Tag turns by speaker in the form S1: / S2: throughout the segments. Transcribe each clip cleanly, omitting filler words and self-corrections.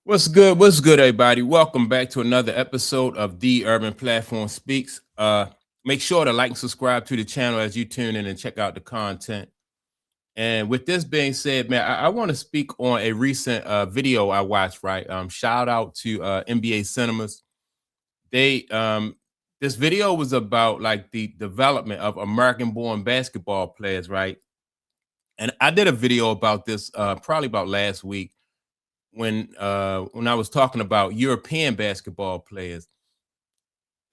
S1: What's good? What's good, everybody? Welcome back to another episode of The Urban Platform Speaks. Make sure to like and subscribe to the channel as you tune in and check out the content. And with this being said, man, I want to speak on a recent video I watched. Right, shout out to NBA Cinemas. They This video was about like the development of American-born basketball players, right? And I did a video about this probably about last week when I was talking about European basketball players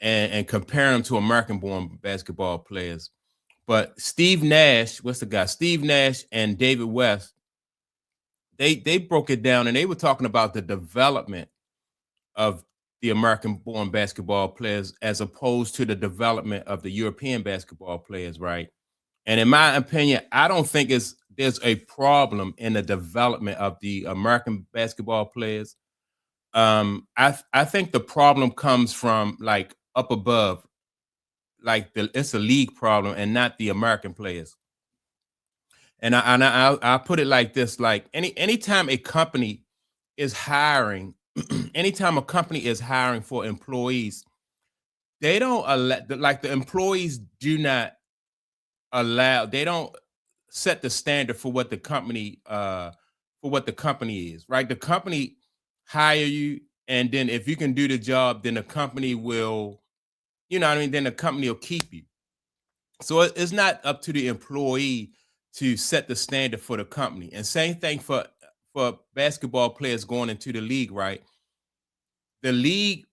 S1: and compare them to American born basketball players. But Steve Nash, what's the guy? Steve Nash and David West, they broke it down and they were talking about the development of the American born basketball players as opposed to the development of the European basketball players, right? And in my opinion, I don't think there's a problem in the development of the American basketball players. I think the problem comes from like up above, like it's a league problem and not the American players. And I put it like this: like anytime a company is hiring, anytime a company is hiring for employees, they don't allow like the employees do not allow they don't set the standard for what the company is, right? The company hire you, and then if you can do the job, then the company will, you know what I mean, then the company will keep you. So it's not up to the employee to set the standard for the company. And same thing for basketball players going into the league, right? The league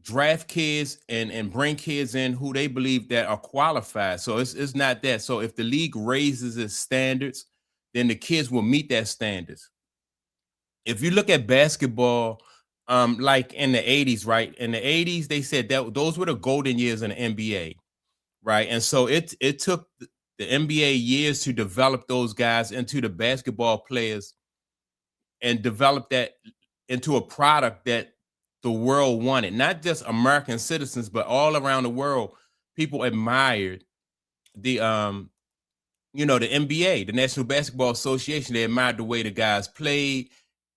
S1: draft kids and bring kids in who they believe that are qualified. So it's not that. So if the league raises its standards, then the kids will meet that standards. If you look at basketball, like in the 80s, right? In the 80s, they said that those were the golden years in the NBA, right? And so it took the NBA years to develop those guys into the basketball players and develop that into a product that the world wanted, not just American citizens, but all around the world. People admired the the NBA, the National Basketball Association. They admired the way the guys played,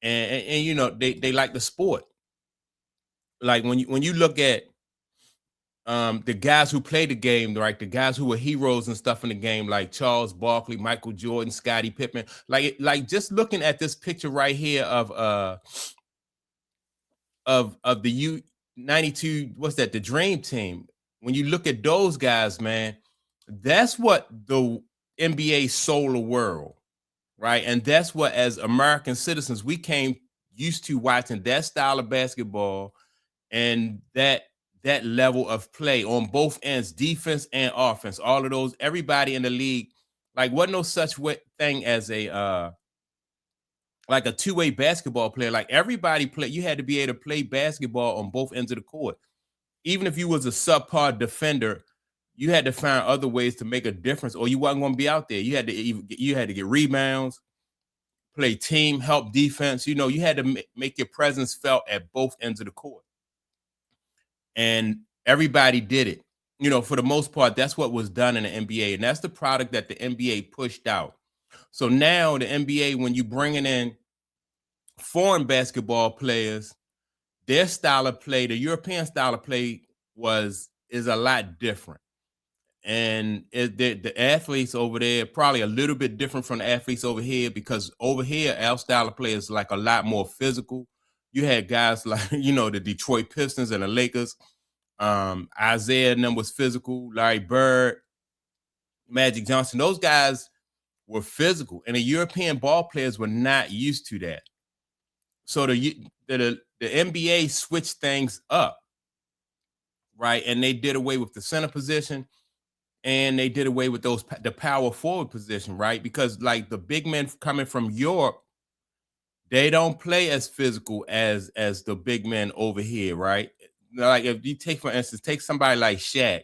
S1: and they like the sport. Like when you look at the guys who played the game, right? The guys who were heroes and stuff in the game, like Charles Barkley, Michael Jordan, Scottie Pippen. Like just looking at this picture right here of the U92, what's that? The Dream Team. When you look at those guys, man, that's what the NBA sold the world, right? And that's what, as American citizens, we came used to watching that style of basketball and that level of play on both ends, defense and offense. All of those, everybody in the league, like wasn't no such thing as a like a two-way basketball player. Like everybody play, you had to be able to play basketball on both ends of the court. Even if you was a subpar defender, you had to find other ways to make a difference, or you wasn't going to be out there. You had to get rebounds, play team, help defense. You had to make your presence felt at both ends of the court, and everybody did it. For the most part, that's what was done in the NBA, and that's the product that the NBA pushed out. So now the NBA, when you bringing in foreign basketball players, their style of play, the European style of play is a lot different. And the athletes over there probably a little bit different from the athletes over here, because over here our style of play is like a lot more physical. You had guys like the Detroit Pistons and the Lakers. Isaiah and them was physical. Larry Bird, Magic Johnson, those guys were physical, and the European ball players were not used to that. So the NBA switched things up, right? And they did away with the center position, and they did away with the power forward position, right? Because like the big men coming from Europe, they don't play as physical as the big men over here, right? Like if you take, for instance, take somebody like Shaq.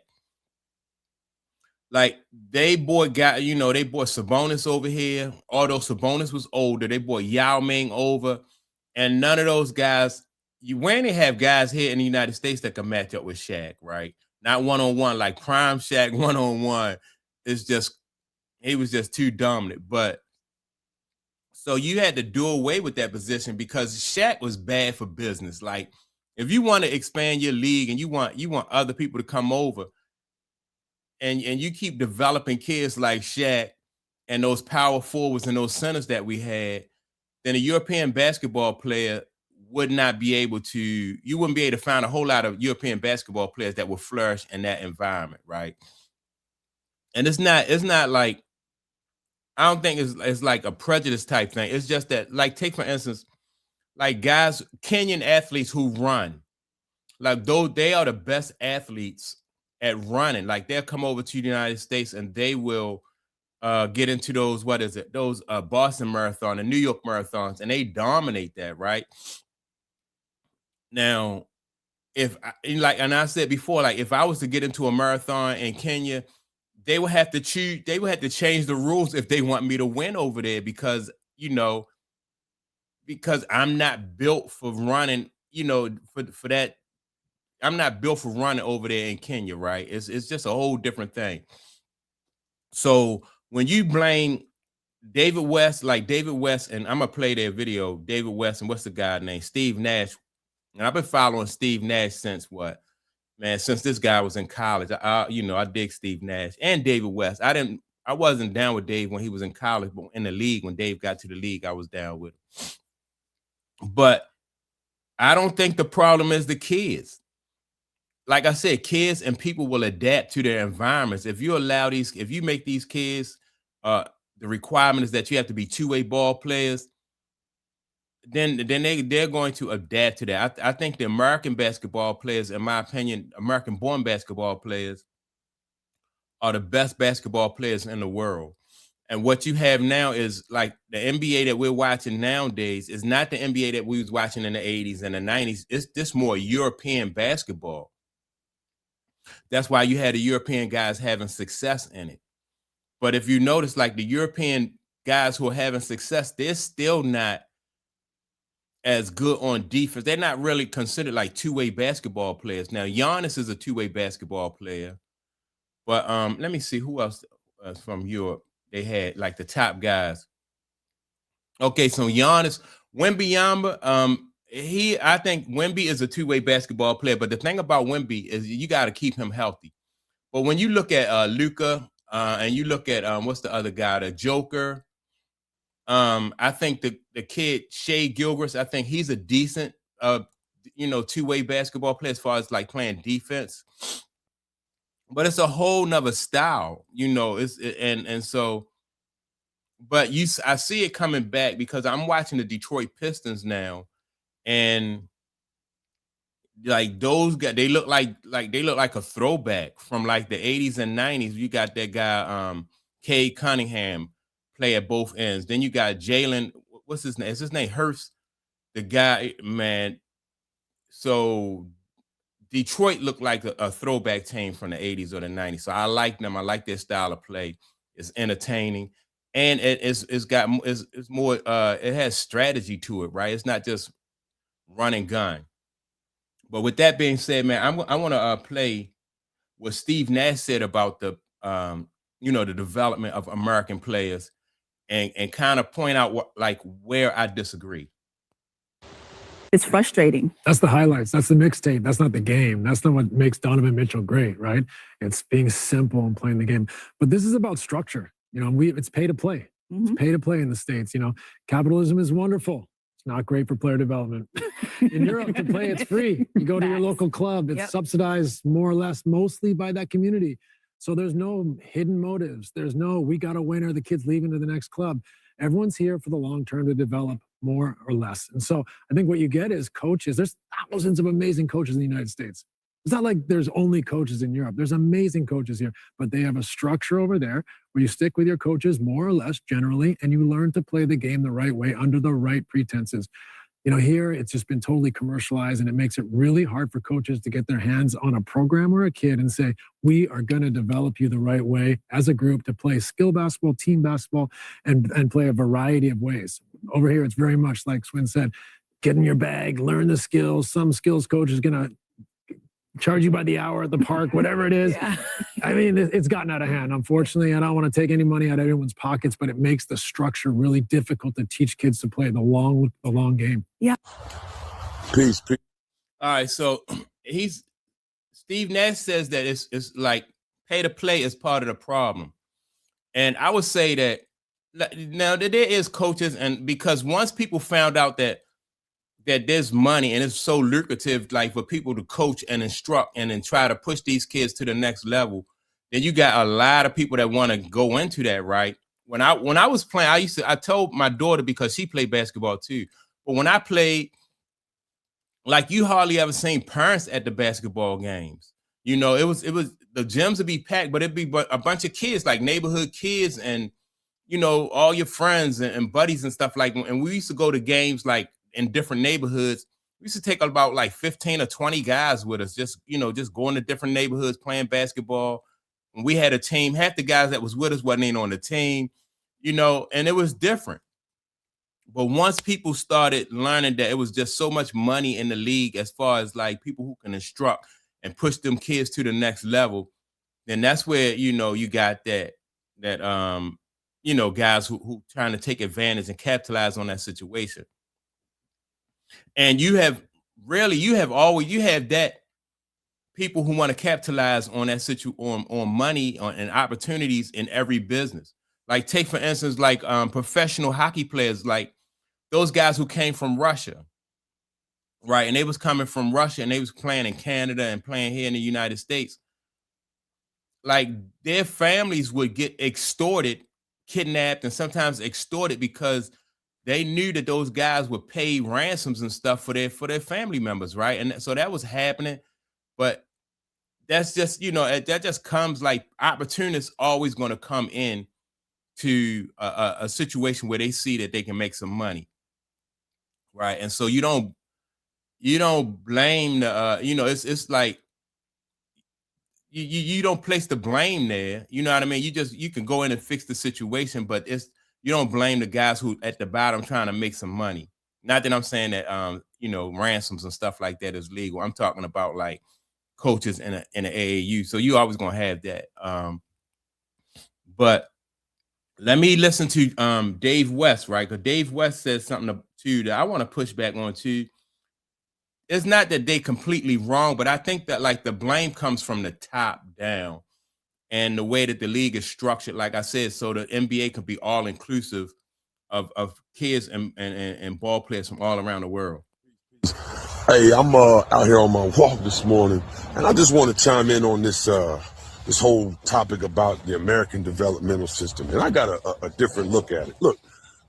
S1: Like they bought they bought Sabonis over here. Although Sabonis was older, they bought Yao Ming over, and none of those guys. You rarely have guys here in the United States that can match up with Shaq, right? Not one on one, like prime Shaq one on one. It's just he was just too dominant. But So you had to do away with that position because Shaq was bad for business. Like, if you want to expand your league and you want other people to come over, and you keep developing kids like Shaq and those power forwards and those centers that we had, then a European basketball player would not be able to, you wouldn't be able to find a whole lot of European basketball players that will flourish in that environment, right? And it's not like, I don't think it's like a prejudice type thing. It's just that, like, take for instance, like guys, Kenyan athletes who run, like those, they are the best athletes at running. Like, they'll come over to the United States and they will get into those, what is it? Those Boston Marathon and New York marathons, and they dominate that, right? Now, if like, and I said before, like, if I was to get into a marathon in Kenya, they would have to choose, they would have to change the rules if they want me to win over there, because, you know, because I'm not built for running, you know, for that. I'm not built for running over there in Kenya, right? It's just a whole different thing. So when you blame David West, like David West, and I'm gonna play their video, David West, and what's the guy name? Steve Nash. And I've been following Steve Nash since what? Man, since this guy was in college. You know, I dig Steve Nash and David West. I wasn't down with Dave when he was in college, but in the league, when Dave got to the league, I was down with him. But I don't think the problem is the kids. Like I said, kids and people will adapt to their environments. If you allow these, if you make these kids, the requirement is that you have to be two-way ball players, then they're going to adapt to that. I think the American basketball players, in my opinion, American-born basketball players, are the best basketball players in the world. And what you have now is, like, the NBA that we're watching nowadays is not the NBA that we was watching in the 80s and the 90s. It's this more European basketball. That's why you had the European guys having success in it. But if you notice, like, the European guys who are having success, they're still not as good on defense. They're not really considered like two-way basketball players. Now, Giannis is a two-way basketball player, but let me see who else from Europe they had, like the top guys. Okay, so Giannis, Wembanyama, I think Wemby is a two-way basketball player, but the thing about Wemby is you got to keep him healthy. But when you look at Luka and you look at what's the other guy, the Joker, I think the kid Shai Gilgeous, I think he's a decent you know, two-way basketball player as far as like playing defense. But it's a whole nother style, you know. And so, but I see it coming back because I'm watching the Detroit Pistons now, and like those guys, they look like a throwback from like the 80s and 90s. You got that guy, Cade Cunningham, play at both ends. Then you got Jalen, what's his name? Is his name Hurst? The guy, man. So Detroit looked like a throwback team from the 80s or the 90s. So I like them. I like their style of play. It's entertaining. And it's more it has strategy to it, right? It's not just run and gun. But with that being said, man, I want to play what Steve Nash said about the you know, the development of American players, and kind of point out where I disagree.
S2: It's frustrating.
S3: That's the highlights. That's the mixtape. That's not the game. That's not what makes Donovan Mitchell great, right? It's being simple and playing the game. But this is about structure. You know, it's pay to play. It's pay to play in the States. You know, capitalism is wonderful. It's not great for player development. In Europe, to play, it's free. You go to your local club. It's subsidized more or less mostly by that community. So there's no hidden motives. There's no, we got a winner, the kid's leaving to the next club. Everyone's here for the long term to develop more or less. And so I think what you get is coaches. There's thousands of amazing coaches in the United States. It's not like there's only coaches in Europe. There's amazing coaches here, but they have a structure over there where you stick with your coaches more or less generally, and you learn to play the game the right way under the right pretenses. You know, here it's just been totally commercialized, and it makes it really hard for coaches to get their hands on a program or a kid and say, we are going to develop you the right way as a group to play skill basketball, team basketball, and play a variety of ways. Over here, it's very much like Swin said, get in your bag, learn the skills. Some skills coach is going to charge you by the hour at the park, whatever it is.
S2: Yeah.
S3: I mean, it's gotten out of hand. Unfortunately, I don't want to take any money out of anyone's pockets, but it makes the structure really difficult to teach kids to play the long game.
S2: Yeah.
S4: Peace.
S1: All right, so Steve Nash says that it's like pay to play is part of the problem, and I would say that now that there is coaches, and because once people found out that there's money and it's so lucrative, like for people to coach and instruct and then try to push these kids to the next level, then you got a lot of people that want to go into that, right? When I was playing, I told my daughter, because she played basketball too, but when I played, like, you hardly ever seen parents at the basketball games. You know, it was the gyms would be packed, but it'd be a bunch of kids, like neighborhood kids, and you know, all your friends and buddies and stuff like. And we used to go to games like in different neighborhoods. We used to take about like 15 or 20 guys with us, just going to different neighborhoods playing basketball. And we had a team. Half the guys that was with us wasn't even on the team, you know, and it was different. But once people started learning that it was just so much money in the league, as far as like people who can instruct and push them kids to the next level, then that's where, you know, you got that you know, guys who trying to take advantage and capitalize on that situation. And you have that people who want to capitalize on that on money and opportunities in every business. Like, take for instance, like professional hockey players, like those guys who came from Russia, right? And they was coming from Russia and they was playing in Canada and playing here in the United States. Like, their families would get extorted, kidnapped, and sometimes extorted because they knew that those guys would pay ransoms and stuff for their family members, right? And so that was happening. But that's just, you know, that just comes, like, opportunists always going to come in to a situation where they see that they can make some money, right? And so you don't blame the you know, it's like you don't place the blame there, you know what I mean? You can go in and fix the situation, but you don't blame the guys who at the bottom trying to make some money. Not that I'm saying that you know, ransoms and stuff like that is legal. I'm talking about like coaches in an AAU. So you always gonna have that. But let me listen to Dave West, right? Because Dave West says something too that I want to push back on too. It's not that they completely wrong, but I think that, like, the blame comes from the top down, and the way that the league is structured, like I said, so the NBA can be all inclusive of kids and ball players from all around the world.
S4: Hey, I'm out here on my walk this morning, and I just want to chime in on this this whole topic about the American developmental system. And I got a different look at it. Look,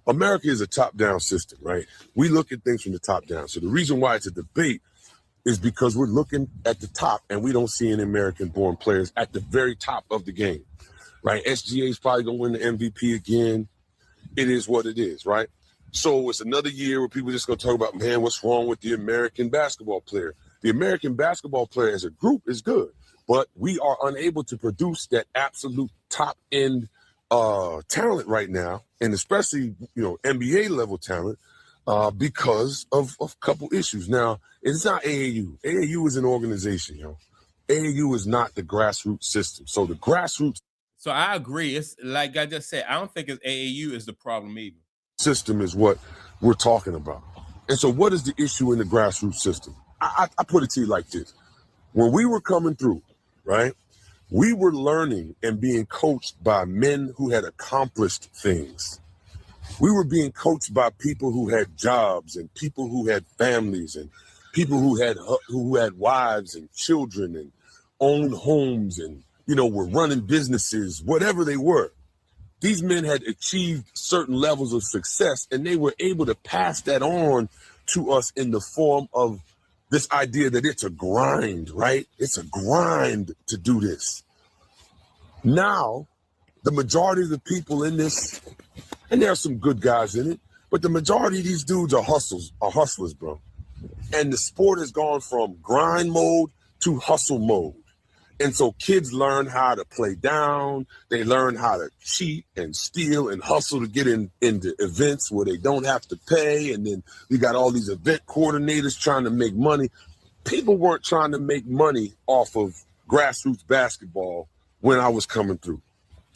S4: America is a top-down system, right? We look at things from the top down. So the reason why it's a debate is because we're looking at the top and we don't see any American-born players at the very top of the game, right? SGA is probably going to win the MVP again. It is what it is, right? So it's another year where people just going to talk about, man, what's wrong with the American basketball player? The American basketball player as a group is good, but we are unable to produce that absolute top-end talent right now, and especially, you know, NBA level talent, because of a couple issues. Now, it's not AAU. AAU is an organization, you know. AAU is not the grassroots system. So the grassroots.
S1: So I agree. It's like I just said, I don't think it's AAU is the problem either.
S4: System is what we're talking about. And so what is the issue in the grassroots system? I put it to you like this. When we were coming through, right, we were learning and being coached by men who had accomplished things. We were being coached by people who had jobs and people who had families and people who had wives and children and owned homes and, you know, were running businesses, whatever they were. These men had achieved certain levels of success, and they were able to pass that on to us in the form of this idea that it's a grind, right? It's a grind to do this. Now, the majority of the people in this, and there are some good guys in it, but the majority of these dudes are hustlers, bro. And the sport has gone from grind mode to hustle mode. And so kids learn how to play down. They learn how to cheat and steal and hustle to get into events where they don't have to pay. And then you got all these event coordinators trying to make money. people weren't trying to make money off of grassroots basketball when I was coming through,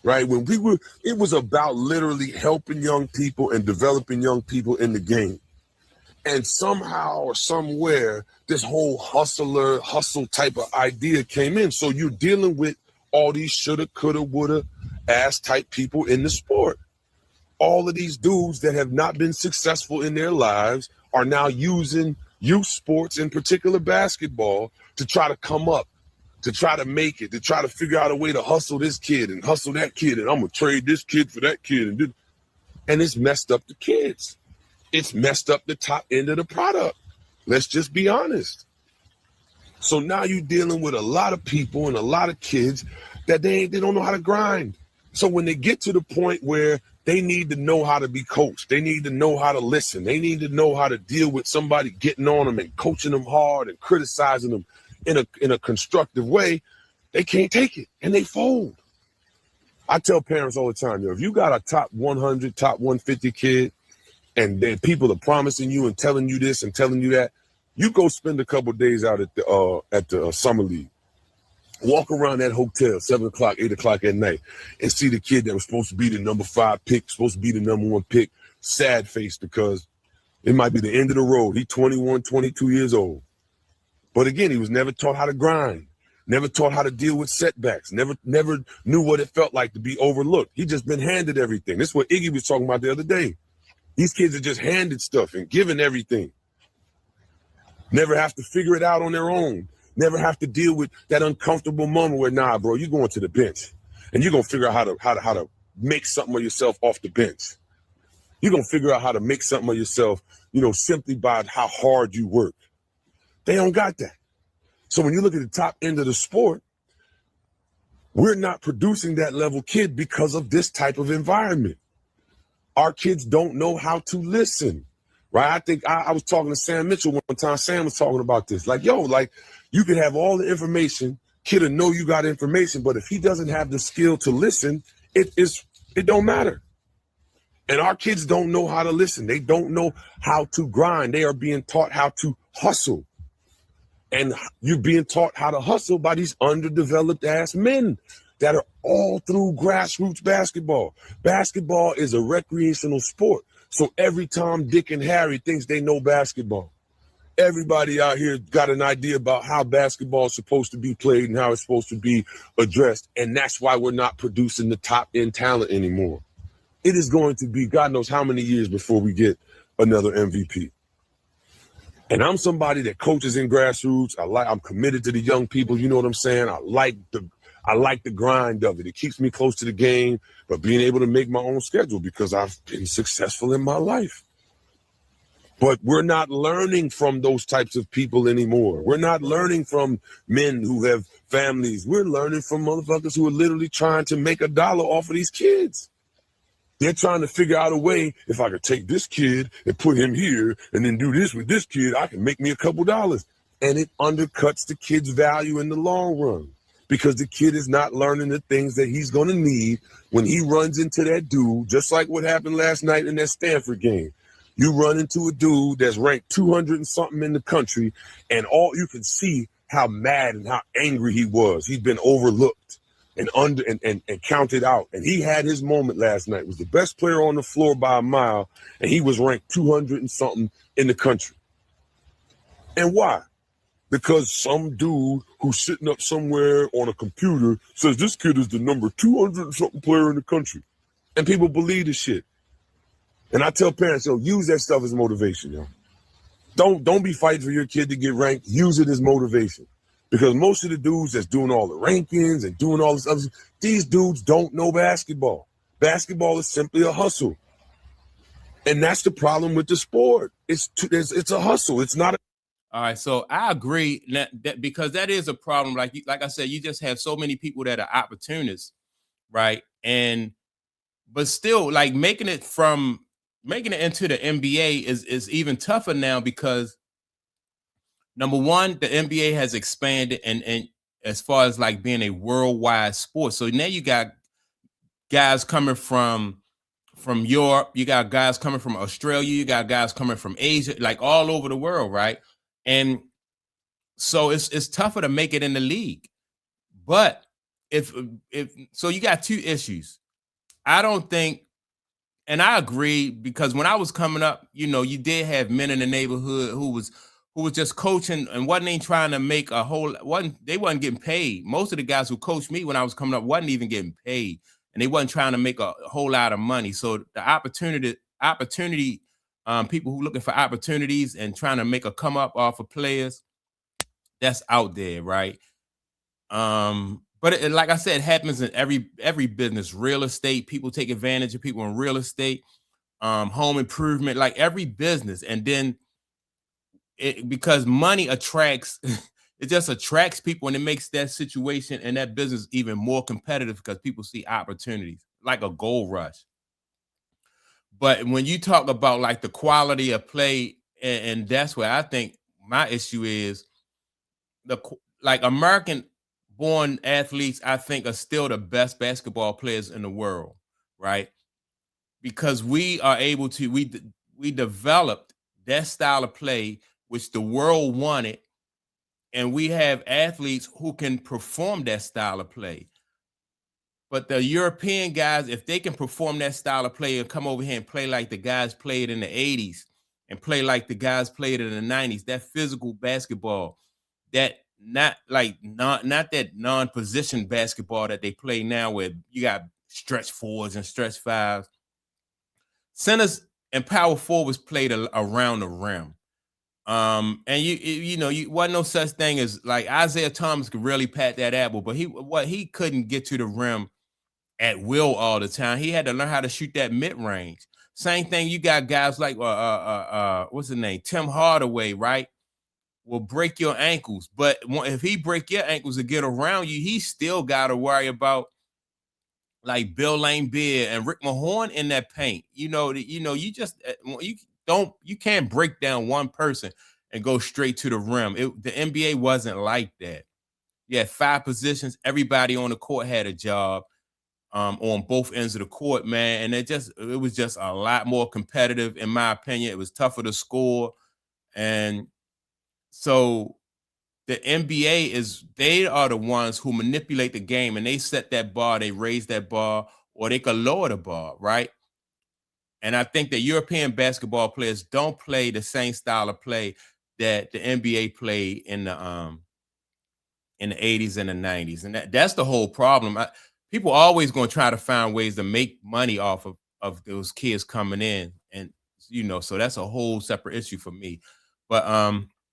S4: right? It was about literally helping young people and developing young people in the game. And somehow or somewhere, this whole hustle type of idea came in. So you're dealing with all these shoulda, coulda, woulda ass type people in the sport. All of these dudes that have not been successful in their lives are now using youth sports, in particular basketball, to try to come up, to try to make it, to try to figure out a way to hustle this kid and hustle that kid. And I'm going to trade this kid for that kid. And it's messed up the kids. It's messed up the top end of the product. Let's just be honest. So now you're dealing with a lot of people and a lot of kids that they don't know how to grind. So when they get to the point where they need to know how to be coached, they need to know how to listen, they need to know how to deal with somebody getting on them and coaching them hard and criticizing them in a constructive way, they can't take it and they fold. I tell parents all the time, if you got a top 100, top 150 kid, and then people are promising you and telling you this and telling you that, you go spend a couple of days out at the summer league. Walk around that hotel 7 o'clock, 8 o'clock at night and see the kid that was supposed to be the number 5 pick, supposed to be the number 1 pick, sad face because it might be the end of the road. He's 21, 22 years old. But again, he was never taught how to grind, never taught how to deal with setbacks, never knew what it felt like to be overlooked. He just been handed everything. This is what Iggy was talking about the other day. These kids are just handed stuff and given everything. Never have to figure it out on their own. Never have to deal with that uncomfortable moment where, nah, bro, you're going to the bench and you're going to figure out how to make something of yourself off the bench. You're going to figure out how to make something of yourself, simply by how hard you work. They don't got that. So when you look at the top end of the sport, we're not producing that level kid because of this type of environment. Our kids don't know how to listen, right? I think I was talking to Sam Mitchell one time. Sam was talking about this. You can have all the information, kid will know you got information, but if he doesn't have the skill to listen, it don't matter. And our kids don't know how to listen. They don't know how to grind. They are being taught how to hustle. And you're being taught how to hustle by these underdeveloped ass men that are all through grassroots basketball. Basketball is a recreational sport. So every Tom, Dick, and Harry thinks they know basketball. Everybody out here got an idea about how basketball is supposed to be played and how it's supposed to be addressed. And that's why we're not producing the top end talent anymore. It is going to be God knows how many years before we get another MVP. And I'm somebody that coaches in grassroots. I'm committed to the young people. You know what I'm saying? I like the grind of it. It keeps me close to the game, but being able to make my own schedule because I've been successful in my life. But we're not learning from those types of people anymore. We're not learning from men who have families. We're learning from motherfuckers who are literally trying to make $1 off of these kids. They're trying to figure out a way, if I could take this kid and put him here and then do this with this kid, I can make me a couple dollars. And it undercuts the kid's value in the long run because the kid is not learning the things that he's going to need when he runs into that dude, just like what happened last night in that Stanford game. You run into a dude that's ranked 200 and something in the country, and all you can see how mad and how angry he was. He's been overlooked and counted out. And he had his moment last night. Was the best player on the floor by a mile, and he was ranked 200 and something in the country. And why? Because some dude who's sitting up somewhere on a computer says this kid is the number 200 and something player in the country. And people believe the shit. And I tell parents, use that stuff as motivation, yo. Don't be fighting for your kid to get ranked. Use it as motivation. Because most of the dudes that's doing all the rankings and doing all this other stuff, these dudes don't know basketball. Basketball is simply a hustle. And that's the problem with the sport. It's a hustle. It's not a
S1: All right, so I agree that because that is a problem. Like I said, you just have so many people that are opportunists, right? But still, like making it into the NBA is even tougher now because number one, the NBA has expanded and as far as like being a worldwide sport. So now you got guys coming from Europe, you got guys coming from Australia, you got guys coming from Asia, like all over the world, right? And So it's tougher to make it in the league. But if so, you got two issues. I don't think, and I agree, because when I was coming up, you did have men in the neighborhood who was just coaching and wasn't even trying to make a whole they wasn't getting paid. Most of the guys who coached me when I was coming up wasn't even getting paid, and they wasn't trying to make a whole lot of money. So the opportunity, people who looking for opportunities and trying to make a come up off of players, that's out there, right? But like I said, it happens in every business. Real estate, people take advantage of people in real estate, home improvement, like every business. And then because money attracts, it just attracts people, and it makes that situation and that business even more competitive because people see opportunities, like a gold rush. But when you talk about like the quality of play, and that's where I think my issue is, like American born athletes, I think, are still the best basketball players in the world, right? Because we are able to, we developed that style of play, which the world wanted, and we have athletes who can perform that style of play. But the European guys, if they can perform that style of play and come over here and play like the guys played in the 80s and play like the guys played in the 90s, that physical basketball, that not that non-position basketball that they play now, where you got stretch fours and stretch fives. Centers and power forwards played around the rim. And you wasn't no such thing as like Isaiah Thomas could really pat that apple, but he couldn't get to the rim at will all the time. He had to learn how to shoot that mid-range. Same thing, you got guys like what's his name? Tim Hardaway, right? Will break your ankles, but if he break your ankles to get around you, he still got to worry about like Bill Laimbeer and Rick Mahorn in that paint. You can't break down one person and go straight to the rim. The NBA wasn't like that. You had 5 positions. Everybody on the court had a job on both ends of the court, man. And it was just a lot more competitive, in my opinion. It was tougher to score. And so the NBA they are the ones who manipulate the game, and they set that bar, they raise that bar, or they could lower the bar, right? And I think that European basketball players don't play the same style of play that the NBA played in the 80s and the 90s. And that's the whole problem. People are always going to try to find ways to make money off of those kids coming in. And, so that's a whole separate issue for me. But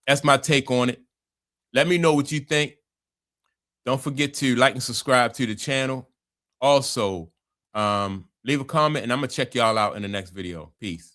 S1: that's my take on it. Let me know what you think. Don't forget to like and subscribe to the channel. Also, leave a comment, and I'm going to check y'all out in the next video. Peace.